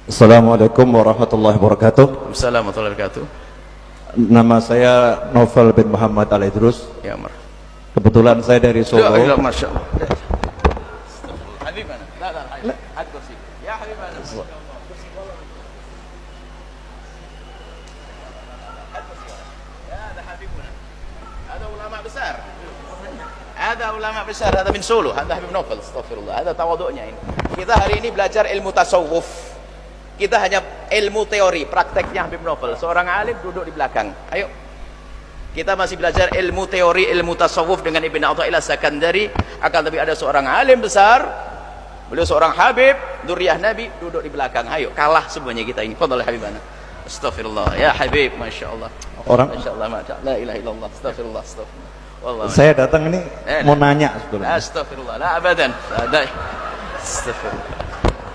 Assalamualaikum warahmatullahi wabarakatuh. Assalamualaikum warahmatullahi wabarakatuh. Nama saya Novel bin Muhammad Al-Idrus. Ya, Mar. Kebetulan saya dari Solo. Ya, Masya Allah. Habibana. La, had kursi. Ya, Habibana. هذا علماء besar. Ada ulama besar, ada min Solo, ada Habib Novel, astagfirullah. Ada tawaduknya ini. Kita hari ini belajar ilmu tasawuf. Kita hanya ilmu teori, prakteknya Habib Novel. Seorang alim duduk di belakang. Ayo. Kita masih belajar ilmu teori, ilmu tasawuf dengan Ibn Athaillah Sakandari. Akan tapi ada seorang alim besar, beliau seorang Habib, dzurriyyah Nabi, duduk di belakang. Ayo, kalah semuanya kita ini. Fadhal Habibana. Astagfirullah. Ya Habib, Masya Allah. Orang, Masya Allah, Masya Allah. La ilaha illallah. Astagfirullah, astagfirullah. Wallah, saya datang ini mau nanya sebetulnya. Astagfirullah, la abadan. Astagfirullah.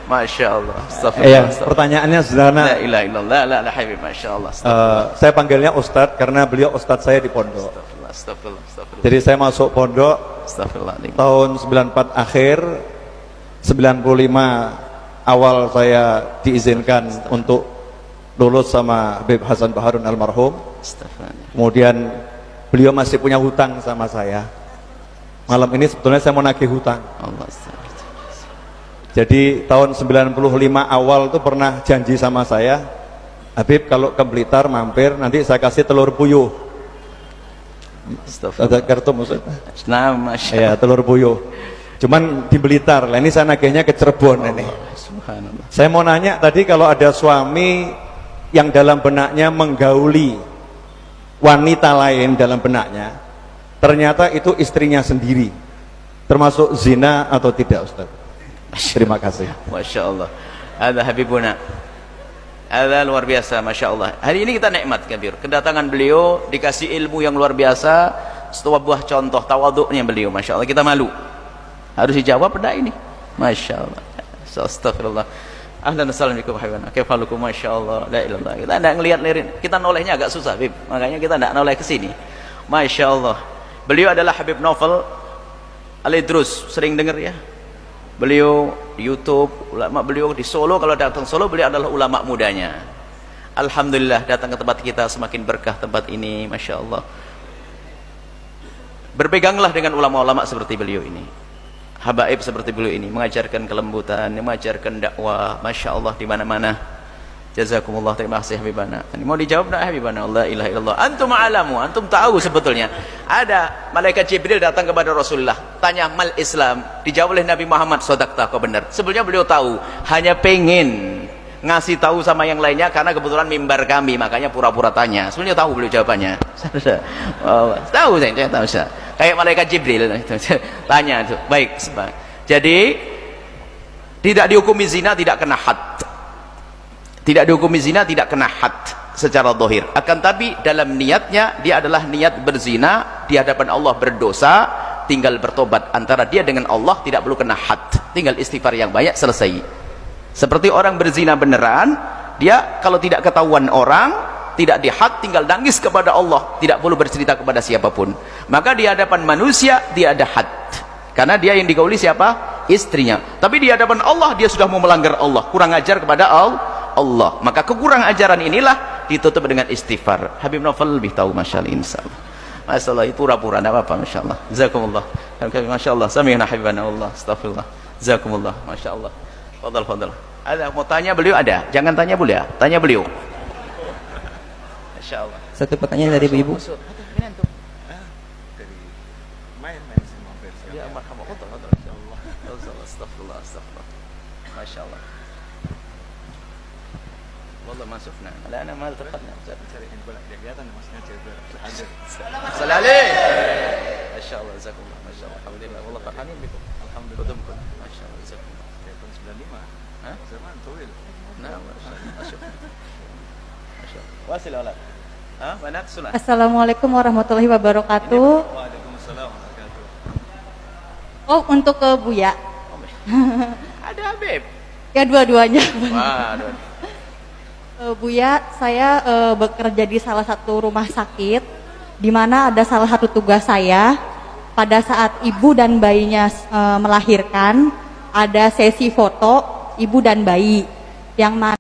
Masya Allah. Iya, pertanyaannya sederhana. La ilaha illallah, la Habib, Masya Allah. Saya panggilnya Ustadz karena beliau Ustadz saya di pondok. Astagfirullah, astagfirullah, astagfirullah. Jadi saya masuk pondok Astagfirullah. tahun 94 akhir, 95 awal saya diizinkan untuk lulus sama Habib Hasan Baharun almarhum. Astagfirullah. Kemudian beliau masih punya hutang sama saya. Malam ini sebetulnya saya mau nagih hutang. Allah astagfirullah. Jadi tahun 95 awal tuh pernah janji sama saya, Habib kalau ke Blitar mampir nanti saya kasih telur puyuh. Ada kartu maksudnya? Nah, Masya Ya, telur puyuh. Cuman di Blitar. Lah ini saya nagihnya ke Cirebon ini. Subhanallah. Saya mau nanya tadi kalau ada suami yang dalam benaknya menggauli wanita lain dalam benaknya, ternyata itu istrinya sendiri, termasuk zina atau tidak, Ustaz? Terima kasih. Masya Allah. Ada Habibuna. Ada luar biasa, Masya Allah. Hari ini kita nikmat kabir. Kedatangan beliau dikasih ilmu yang luar biasa. Sebuah buah contoh tawaduknya beliau, Masya Allah. Kita malu. Harus dijawab pada ini. Masya Allah. Astagfirullah. Ahlan assalamualaikum habibana. Kaifalukum, Masya Allah. La ilallah. Kita tidak ngelihat lirin. Kita nolehnya agak susah, Habib. Makanya kita tidak noleh ke sini. Masya Allah. Beliau adalah Habib Novel Al-Idrus. Sering dengar ya? Beliau di YouTube, ulama beliau di Solo. Kalau datang Solo, beliau adalah ulama mudanya. Alhamdulillah datang ke tempat kita semakin berkah tempat ini, Masya Allah. Berpeganglah dengan ulama-ulama seperti beliau ini, habaib seperti beliau ini, mengajarkan kelembutan, mengajarkan dakwah, Masya Allah di mana-mana. Jazakumullah, terima kasih Habibana. Ini mau dijawab nak Habibana? La ilaha illallah. Antum alamu, antum tahu sebetulnya. Ada malaikat Jibril datang kepada Rasulullah, tanya mal Islam, dijawab oleh Nabi Muhammad, sadaqta, kau benar. Sebetulnya beliau tahu, hanya pengen ngasih tahu sama yang lainnya karena kebetulan mimbar kami, makanya pura-pura tanya. Sebenarnya tahu beliau jawabannya. Tahu saya tahu saya. Kayak malaikat Jibril tanya itu. Baik, jadi tidak dihukumi zina, tidak kena had. Tidak dihukumi zina, tidak kena had secara zahir. Akan tapi dalam niatnya dia adalah niat berzina di hadapan Allah, berdosa, tinggal bertobat antara dia dengan Allah, tidak perlu kena had. Tinggal istighfar yang banyak, selesai. Seperti orang berzina beneran, dia kalau tidak ketahuan orang, tidak dihad, tinggal nangis kepada Allah, tidak perlu bercerita kepada siapapun. Maka di hadapan manusia dia ada had, karena dia yang digauli siapa? Istrinya. Tapi di hadapan Allah dia sudah mau melanggar Allah, kurang ajar kepada Allah. Maka kekurang ajaran inilah ditutup dengan istighfar. Habib Novel lebih tahu, Masya Allah, insyaallah. Masya Allah, pura-pura tidak apa-apa, Masya Allah. Jazakumullah. Masya Allah, sami'na habibana Allah, astagfirullah. Jazakumullah, Masya Allah. Fadal, fadal. Ada mau tanya beliau? Ada. Jangan tanya beliau, tanya beliau. Masya Allah. Satu pertanyaan dari ibu. Ya, marhaban. Astagfirullah, astagfirullah. Masya Allah. والله ما شفنا لا انا ما التقطنا صل عليه ما شاء الله جزاكم الله ما شاء الله الحمد لله والله فرحانين بكم الحمد لله قدمكم ما شاء الله جزاكم الله كيكون 95 ها زمان طويل نعم ما شاء الله ما شفنا ما شاء الله واصل يا اولاد ها بنات سنة. Assalamualaikum warahmatullahi wabarakatuh. Waalaikumsalam warahmatullahi wabarakatuh. Oh, untuk ke Buya. Ada Habib Ya, dua-duanya. wah dua. Buya, saya bekerja di salah satu rumah sakit, di mana ada salah satu tugas saya pada saat ibu dan bayinya melahirkan, ada sesi foto ibu dan bayi, yang mana